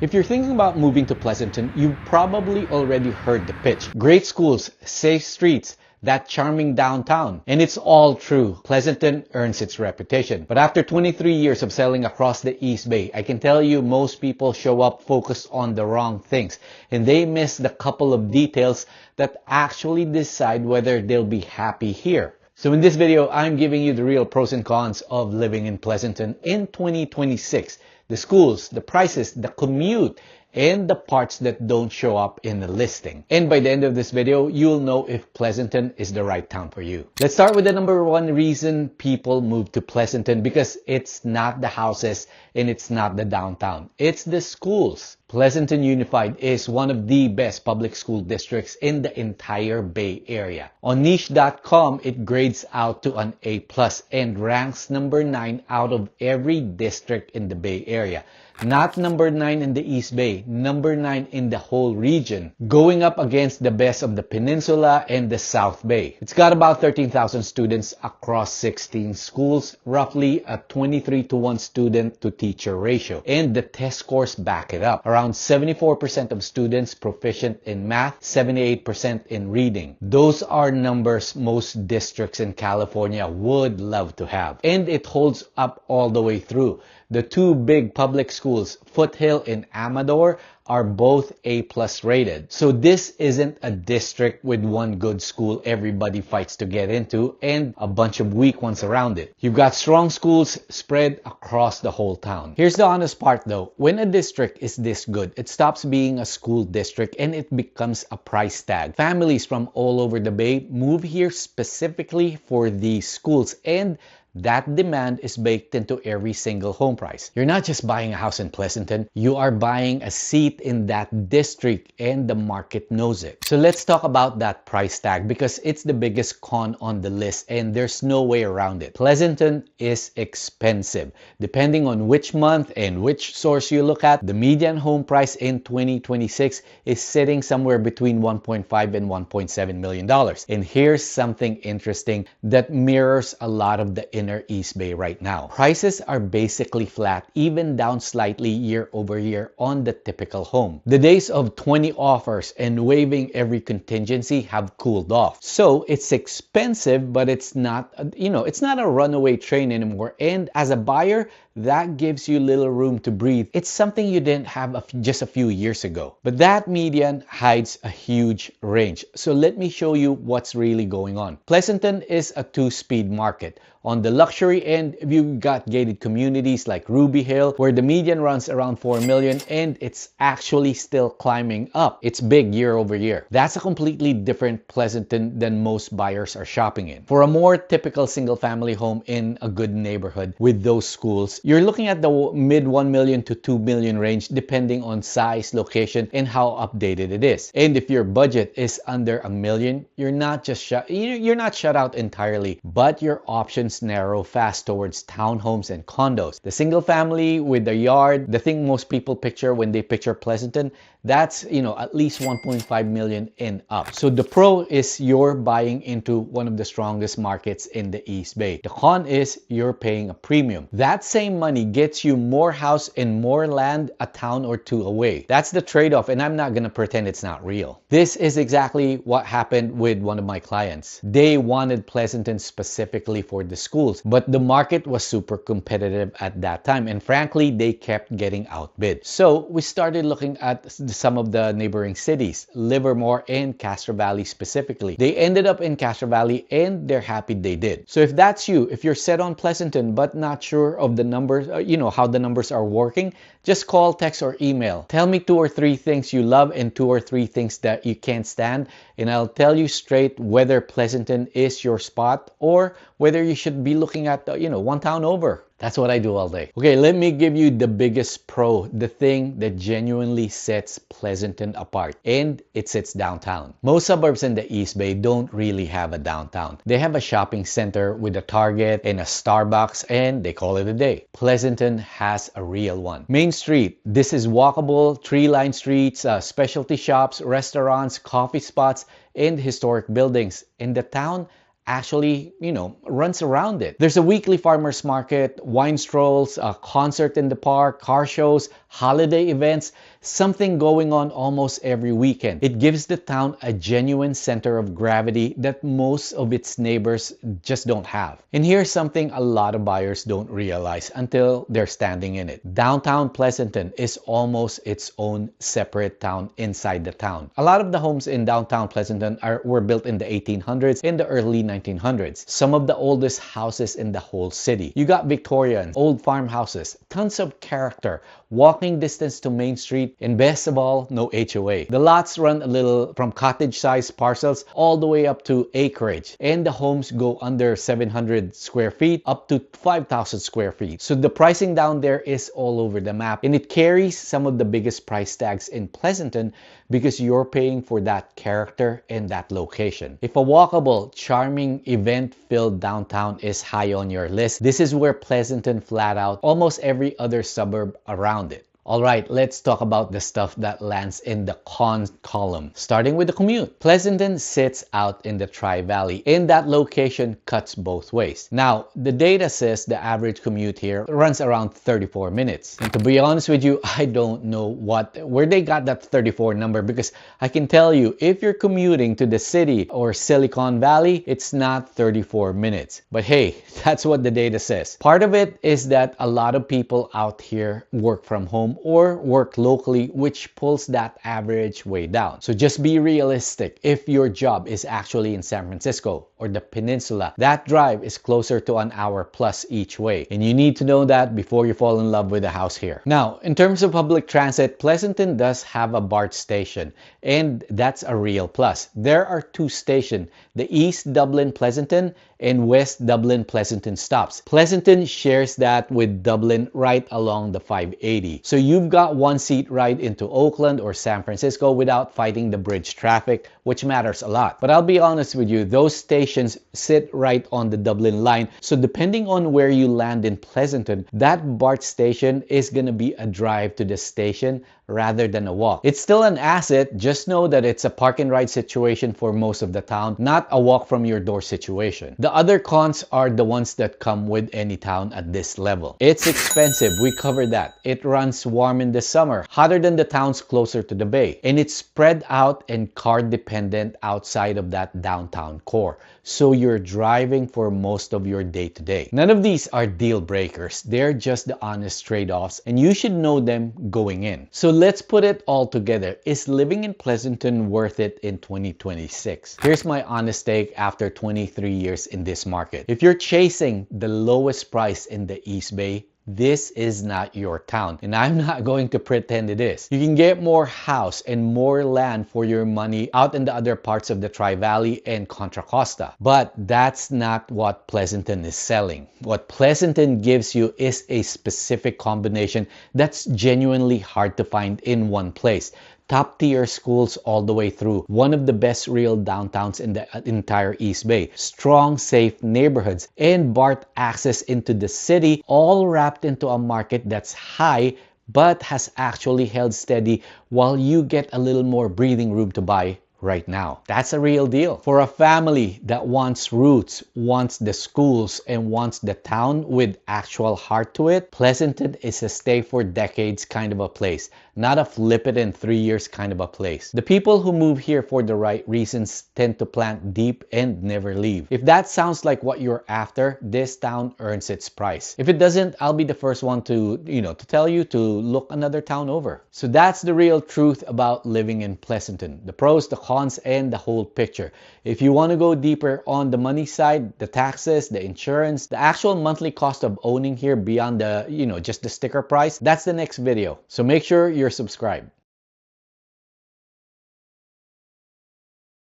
If you're thinking about moving to Pleasanton, you've probably already heard the pitch. Great schools, safe streets, that charming downtown. And it's all true. Pleasanton earns its reputation. But after 23 years of selling across the East Bay, I can tell you most people show up focused on the wrong things. And they miss the couple of details that actually decide whether they'll be happy here. So in this video, I'm giving you the real pros and cons of living in Pleasanton in 2026. The schools, the prices, the commute, and the parts that don't show up in the listing. And by the end of this video, you'll know if Pleasanton is the right town for you. Let's start with the number one reason people move to Pleasanton, because it's not the houses and it's not the downtown. It's the schools. Pleasanton Unified is one of the best public school districts in the entire Bay Area. On niche.com, it grades out to an A+ and ranks number 9 out of every district in the Bay Area. Not number 9 in the East Bay, number 9 in the whole region, going up against the best of the Peninsula and the South Bay. It's got about 13,000 students across 16 schools, roughly a 23-to-1 student to teacher ratio. And the test scores back it up. Around 74% of students proficient in math, 78% in reading. Those are numbers most districts in California would love to have. And it holds up all the way through. The two big public schools, Foothill and Amador, are both A+ rated. So this isn't a district with one good school everybody fights to get into and a bunch of weak ones around it. You've got strong schools spread across the whole town. Here's the honest part though. When a district is this good, it stops being a school district and it becomes a price tag. Families from all over the Bay move here specifically for these schools, and that demand is baked into every single home price. You're not just buying a house in Pleasanton, you are buying a seat in that district, and the market knows it. So let's talk about that price tag, because it's the biggest con on the list and there's no way around it. Pleasanton is expensive. Depending on which month and which source you look at, the median home price in 2026 is sitting somewhere between $1.5 and $1.7 million. And here's something interesting that mirrors a lot of the inner East Bay right now. Prices are basically flat, even down slightly year over year on the typical home. The days of 20 offers and waiving every contingency have cooled off. So it's expensive, but it's not, it's not a runaway train anymore. And as a buyer, that gives you little room to breathe. It's something you didn't have just a few years ago. But that median hides a huge range. So let me show you what's really going on. Pleasanton is a two-speed market. On the luxury end, you've got gated communities like Ruby Hill, where the median runs around 4 million and it's actually still climbing up. It's big year over year. That's a completely different Pleasanton than most buyers are shopping in. For a more typical single-family home in a good neighborhood with those schools, you're looking at the mid 1 million to 2 million range, depending on size, location, and how updated it is. And if your budget is under $1 million, you're not shut out entirely, but your options narrow fast towards townhomes and condos. The single family with a yard, the thing most people picture when they picture Pleasanton, that's at least 1.5 million and up. So the pro is you're buying into one of the strongest markets in the East Bay. The con is you're paying a premium. That same money gets you more house and more land a town or two away. That's the trade-off, and I'm not gonna pretend it's not real. This is exactly what happened with one of my clients. They wanted Pleasanton specifically for the schools, but the market was super competitive at that time, and frankly they kept getting outbid. So we started looking at some of the neighboring cities, Livermore and Castro Valley specifically. They ended up in Castro Valley and they're happy they did. So if that's you, if you're set on Pleasanton but not sure of the numbers, how the numbers are working, just call, text, or email. Tell me 2 or 3 things you love and 2 or 3 things that you can't stand, and I'll tell you straight whether Pleasanton is your spot or whether you should be looking at, one town over. That's what I do all day. Okay, let me give you the biggest pro, the thing that genuinely sets Pleasanton apart, and it sits downtown. Most suburbs in the East Bay don't really have a downtown. They have a shopping center with a Target and a Starbucks, and they call it a day. Pleasanton has a real one. Main Street, this is walkable, tree-lined streets, specialty shops, restaurants, coffee spots, and historic buildings. In the town, actually, runs around it. There's a weekly farmers market, wine strolls, a concert in the park, car shows, holiday events, something going on almost every weekend. It gives the town a genuine center of gravity that most of its neighbors just don't have. And here's something a lot of buyers don't realize until they're standing in it. Downtown Pleasanton is almost its own separate town inside the town. A lot of the homes in downtown Pleasanton were built in the 1800s and the early 1900s. Some of the oldest houses in the whole city. You got Victorians, old farmhouses, tons of character, walking distance to Main Street, and best of all, no HOA. The lots run a little from cottage-sized parcels all the way up to acreage, and the homes go under 700 square feet up to 5,000 square feet. So the pricing down there is all over the map, and it carries some of the biggest price tags in Pleasanton because you're paying for that character and that location. If a walkable, charming, event-filled downtown is high on your list, this is where Pleasanton flat out almost every other suburb around it. Alright, let's talk about the stuff that lands in the cons column. Starting with the commute. Pleasanton sits out in the Tri-Valley, and that location cuts both ways. Now, the data says the average commute here runs around 34 minutes. And to be honest with you, I don't know where they got that 34 number, because I can tell you, if you're commuting to the city or Silicon Valley, it's not 34 minutes. But hey, that's what the data says. Part of it is that a lot of people out here work from home or work locally, which pulls that average way down. So just be realistic. If your job is actually in San Francisco or the peninsula, that drive is closer to an hour plus each way. And you need to know that before you fall in love with a house here. Now, in terms of public transit, Pleasanton does have a BART station, and that's a real plus. There are two stations, the East Dublin Pleasanton and West Dublin Pleasanton stops. Pleasanton shares that with Dublin right along the 580. So you've got one seat right into Oakland or San Francisco without fighting the bridge traffic, which matters a lot. But I'll be honest with you, those stations sit right on the Dublin line. So depending on where you land in Pleasanton, that BART station is gonna be a drive to the station rather than a walk. It's still an asset, just know that it's a park and ride situation for most of the town, not a walk from your door situation. The other cons are the ones that come with any town at this level. It's expensive, we covered that. It runs warm in the summer, hotter than the towns closer to the bay, and it's spread out and car dependent outside of that downtown core. So you're driving for most of your day-to-day. None of these are deal breakers, they're just the honest trade-offs, and you should know them going in. So let's put it all together. Is living in Pleasanton worth it in 2026? Here's my honest take after 23 years in this market. If you're chasing the lowest price in the East Bay, this is not your town, and I'm not going to pretend it is. You can get more house and more land for your money out in the other parts of the Tri-Valley and Contra Costa, but that's not what Pleasanton is selling. What Pleasanton gives you is a specific combination that's genuinely hard to find in one place. Top tier schools all the way through. One of the best real downtowns in the entire East Bay. Strong, safe neighborhoods and BART access into the city, all wrapped into a market that's high but has actually held steady while you get a little more breathing room to buy right now. That's a real deal. For a family that wants roots, wants the schools, and wants the town with actual heart to it, Pleasanton is a stay for decades kind of a place, not a flip it in 3 years kind of a place. The people who move here for the right reasons tend to plant deep and never leave. If that sounds like what you're after, this town earns its price. If it doesn't, I'll be the first one to tell you to look another town over. So that's the real truth about living in Pleasanton. The pros, the cons, and the whole picture. If you want to go deeper on the money side, the taxes, the insurance, the actual monthly cost of owning here beyond the, just the sticker price, that's the next video. So make sure you're subscribed.